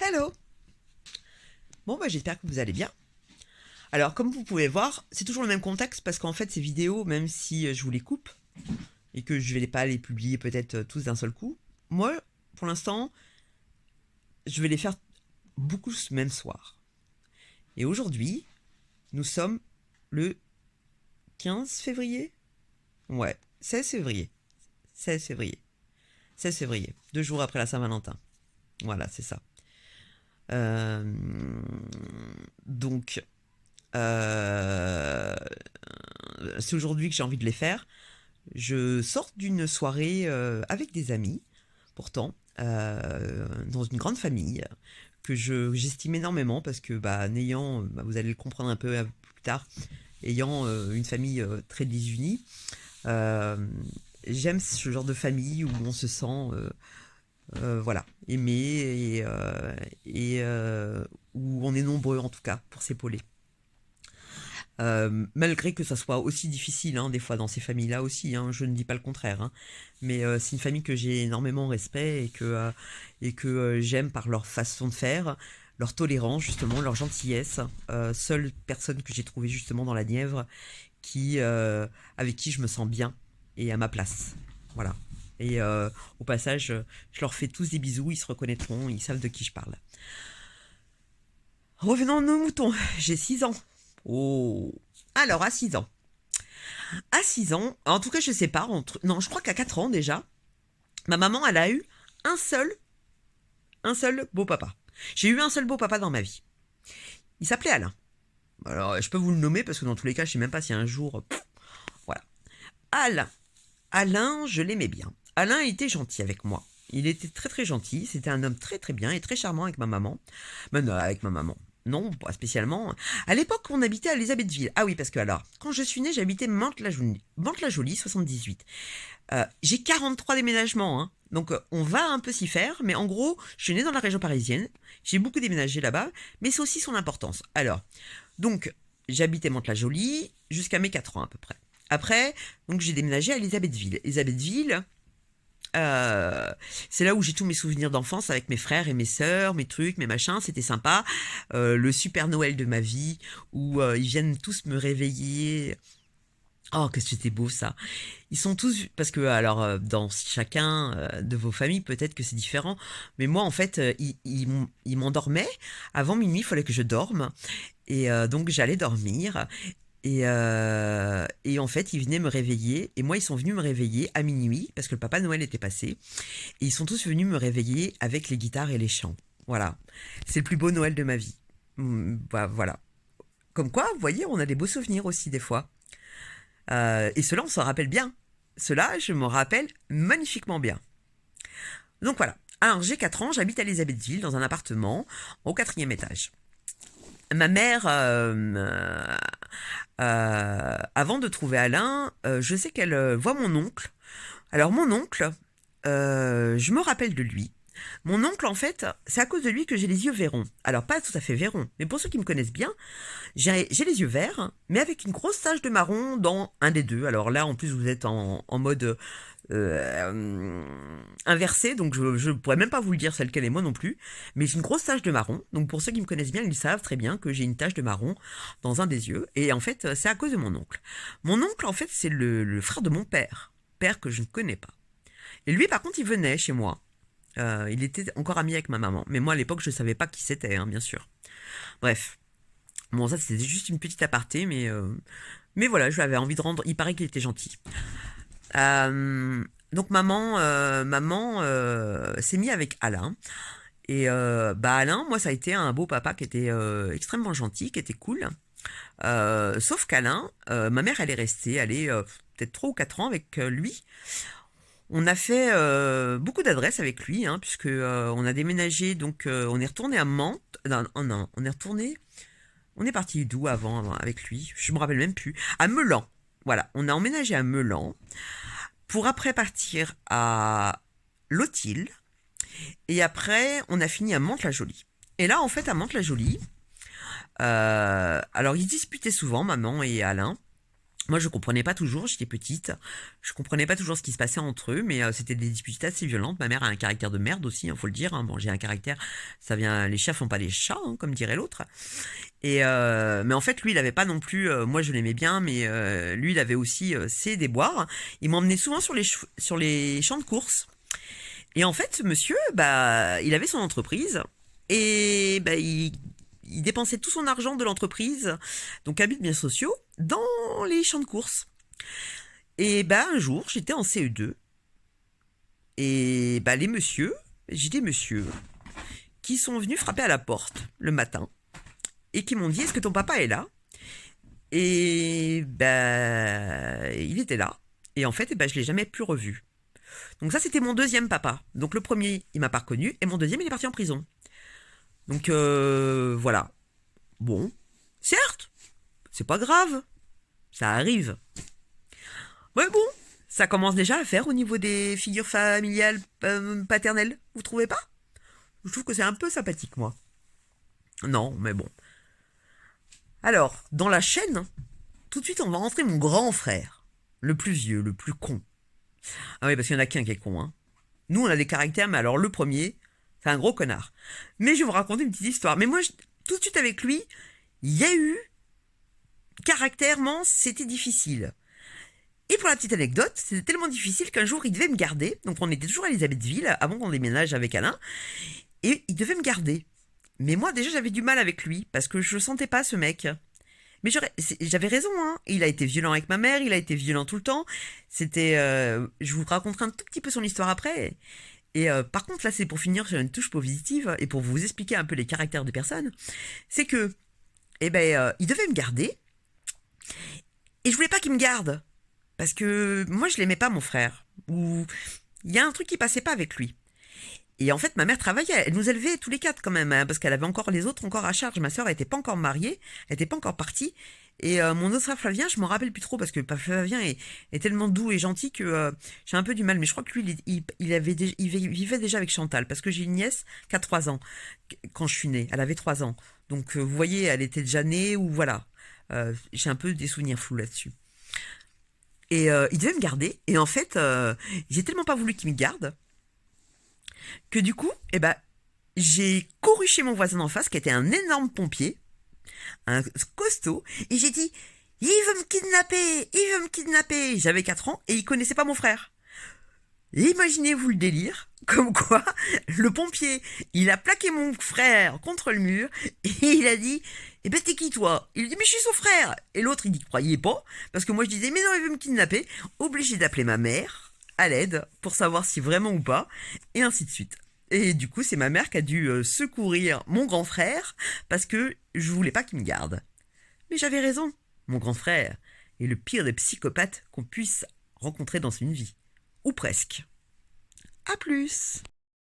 Hello! Bon, bah, j'espère que vous allez bien. Alors, comme vous pouvez voir, c'est toujours le même contexte parce qu'en fait, ces vidéos, même si je vous les coupe et que je vais pas les publier peut-être tous d'un seul coup, moi, pour l'instant, je vais les faire beaucoup ce même soir. Et aujourd'hui, nous sommes le 15 février? Ouais, 16 février. 16 février. 16 février, 2 jours après la Saint-Valentin. Voilà, c'est ça. Euh, donc, c'est aujourd'hui que j'ai envie de les faire. Je sors d'une soirée avec des amis, pourtant, dans une grande famille que j'estime énormément parce que, n'ayant, vous allez le comprendre un peu plus tard, ayant une famille très désunie, euh, j'aime ce genre de famille où on se sent voilà, aimé et où on est nombreux en tout cas pour s'épauler. Malgré que ça soit aussi difficile, hein, des fois dans ces familles-là aussi, hein, je ne dis pas le contraire, hein, mais c'est une famille que j'ai énormément respect et que j'aime par leur façon de faire, leur tolérance justement, leur gentillesse. Seule personne que j'ai trouvée justement dans la Nièvre avec qui je me sens bien et à ma place. Voilà. Et au passage, je leur fais tous des bisous, ils se reconnaîtront, ils savent de qui je parle. Revenons à nos moutons, j'ai 6 ans. Oh. Alors, à 6 ans. À 6 ans, en tout cas, je sais pas, non, je crois qu'à 4 ans déjà, ma maman, elle a eu un seul beau papa. J'ai eu un seul beau papa dans ma vie. Il s'appelait Alain. Alors, je peux vous le nommer parce que dans tous les cas, je sais même pas si un jour... voilà. Alain. Alain, je l'aimais bien. Alain était gentil avec moi. Il était très très gentil. C'était un homme très très bien et très charmant avec ma maman. Mais non, avec ma maman. Non, pas spécialement. À l'époque, on habitait à Elisabethville. Ah oui, parce que alors, quand je suis née, j'habitais Mantes-la-Jolie, 78. J'ai 43 déménagements, hein. Donc on va un peu s'y faire, mais en gros, je suis née dans la région parisienne. J'ai beaucoup déménagé là-bas, mais c'est aussi son importance. Alors, donc, j'habitais Mantes-la-Jolie jusqu'à mes 4 ans à peu près. Après, donc j'ai déménagé à Elisabethville. Elisabethville, c'est là où j'ai tous mes souvenirs d'enfance avec mes frères et mes sœurs, mes trucs, mes machins, c'était sympa. Le super Noël de ma vie, où ils viennent tous me réveiller. Oh, que c'était beau ça. Ils sont tous, parce que alors dans chacun de vos familles, peut-être que c'est différent, mais moi en fait, ils m'endormaient. Avant minuit, il fallait que je dorme. Et donc j'allais dormir. Et en fait, ils venaient me réveiller. Et moi, ils sont venus me réveiller à minuit, parce que le Papa Noël était passé. Et ils sont tous venus me réveiller avec les guitares et les chants. Voilà. C'est le plus beau Noël de ma vie. Voilà. Comme quoi, vous voyez, on a des beaux souvenirs aussi, des fois. Et cela, on s'en rappelle bien. Cela, je m'en rappelle magnifiquement bien. Donc voilà. Alors, j'ai 4 ans, j'habite à Elisabethville, dans un appartement, au 4e étage. Ma mère, avant de trouver Alain, je sais qu'elle voit mon oncle. Alors mon oncle, je me rappelle de lui. Mon oncle, en fait, c'est à cause de lui que j'ai les yeux verrons. Alors pas tout à fait verrons, mais pour ceux qui me connaissent bien, j'ai les yeux verts, mais avec une grosse tache de marron dans un des deux. Alors là, en plus, vous êtes en mode inversé, donc je ne pourrais même pas vous le dire celle qu'elle est moi non plus. Mais j'ai une grosse tache de marron. Donc pour ceux qui me connaissent bien, ils savent très bien que j'ai une tache de marron dans un des yeux. Et en fait, c'est à cause de mon oncle. Mon oncle, en fait, c'est le frère de mon père que je ne connais pas. Et lui, par contre, il venait chez moi. Il était encore ami avec ma maman. Mais moi, à l'époque, je ne savais pas qui c'était, hein, bien sûr. Bref. Bon, ça, c'était juste une petite aparté, mais voilà, je lui avais envie de rendre. Il paraît qu'il était gentil. Donc, maman s'est mise avec Alain. Et Alain, moi, ça a été un beau papa qui était extrêmement gentil, qui était cool. Sauf qu'Alain, ma mère, elle est restée, peut-être 3 ou 4 ans avec lui. On a fait beaucoup d'adresses avec lui, hein, puisque on a déménagé, donc on est retourné à Mantes. Non, non, on est retourné. On est parti d'où avant avec lui? Je me rappelle même plus. À Meulan. Voilà, on a emménagé à Meulan pour après partir à Lothil. Et après, on a fini à Mantes-la-Jolie. Et là, en fait, à Mantes-la-Jolie, alors ils disputaient souvent, maman et Alain. Moi, je comprenais pas toujours, j'étais petite, je comprenais pas toujours ce qui se passait entre eux, mais c'était des disputes assez violentes. Ma mère a un caractère de merde aussi, faut le dire, hein. Bon, j'ai un caractère, ça vient, les chats font pas les chats, hein, comme dirait l'autre. Mais en fait, lui, il avait pas non plus, moi je l'aimais bien, mais lui, il avait aussi ses déboires. Il m'emmenait souvent sur les champs de course. Et en fait, ce monsieur, bah, il avait son entreprise et bah, il dépensait tout son argent de l'entreprise, donc à but bien sociaux, dans les champs de course. Et bah, un jour, j'étais en CE2 et bah, j'ai des messieurs qui sont venus frapper à la porte le matin et qui m'ont dit: est-ce que ton papa est là? Et bah, il était là. Et en fait, eh ben, je l'ai jamais plus revu. Donc ça, c'était mon deuxième papa. Donc le premier, il m'a pas reconnu, et mon deuxième, il est parti en prison. Donc voilà. Bon, certes, c'est pas grave, ça arrive. Mais bon, ça commence déjà à faire au niveau des figures familiales paternelles. Vous trouvez pas? Je trouve que c'est un peu sympathique, moi. Non, mais bon. Alors, dans la chaîne, tout de suite, on va rentrer mon grand frère. Le plus vieux, le plus con. Ah oui, parce qu'il y en a qu'un qui est con, hein. Nous, on a des caractères, mais alors le premier, c'est un gros connard. Mais je vais vous raconter une petite histoire. Mais moi, tout de suite avec lui, il y a eu, caractèrement, c'était difficile. Et pour la petite anecdote, c'était tellement difficile qu'un jour, il devait me garder. Donc, on était toujours à Elisabethville, avant qu'on déménage avec Alain. Et il devait me garder. Mais moi, déjà, j'avais du mal avec lui, parce que je sentais pas ce mec. Mais j'avais raison, hein. Il a été violent avec ma mère, il a été violent tout le temps. C'était, je vous raconterai un tout petit peu son histoire après. Et par contre, là, c'est pour finir sur une touche positive et pour vous expliquer un peu les caractères des personnes. C'est que, eh ben, il devait me garder et je voulais pas qu'il me garde parce que moi, je l'aimais pas, mon frère. Ou il y a un truc qui passait pas avec lui. Et en fait, ma mère travaillait, elle nous élevait tous les quatre quand même, hein, parce qu'elle avait encore les autres encore à charge. Ma sœur était pas encore mariée, elle était pas encore partie. Et mon autre frère Flavien, je m'en rappelle plus trop parce que Flavien est tellement doux et gentil que j'ai un peu du mal. Mais je crois que lui, il vivait déjà avec Chantal parce que j'ai une nièce qui a 3 ans quand je suis née. Elle avait 3 ans. Donc vous voyez, elle était déjà née ou voilà. J'ai un peu des souvenirs flous là-dessus. Et il devait me garder. Et en fait, j'ai tellement pas voulu qu'il me garde que du coup, eh ben, j'ai couru chez mon voisin d'en face qui était un énorme pompier, un costaud, et j'ai dit: il veut me kidnapper, il veut me kidnapper. J'avais 4 ans et il connaissait pas mon frère. Et imaginez-vous le délire, comme quoi le pompier, il a plaqué mon frère contre le mur et il a dit: eh ben t'es qui toi? Il dit: mais je suis son frère. Et l'autre il dit: croyez pas, parce que moi je disais: mais non, il veut me kidnapper. Obligé d'appeler ma mère à l'aide pour savoir si vraiment ou pas, et ainsi de suite. Et du coup, c'est ma mère qui a dû secourir mon grand frère parce que je voulais pas qu'il me garde. Mais j'avais raison, mon grand frère est le pire des psychopathes qu'on puisse rencontrer dans une vie. Ou presque. À plus.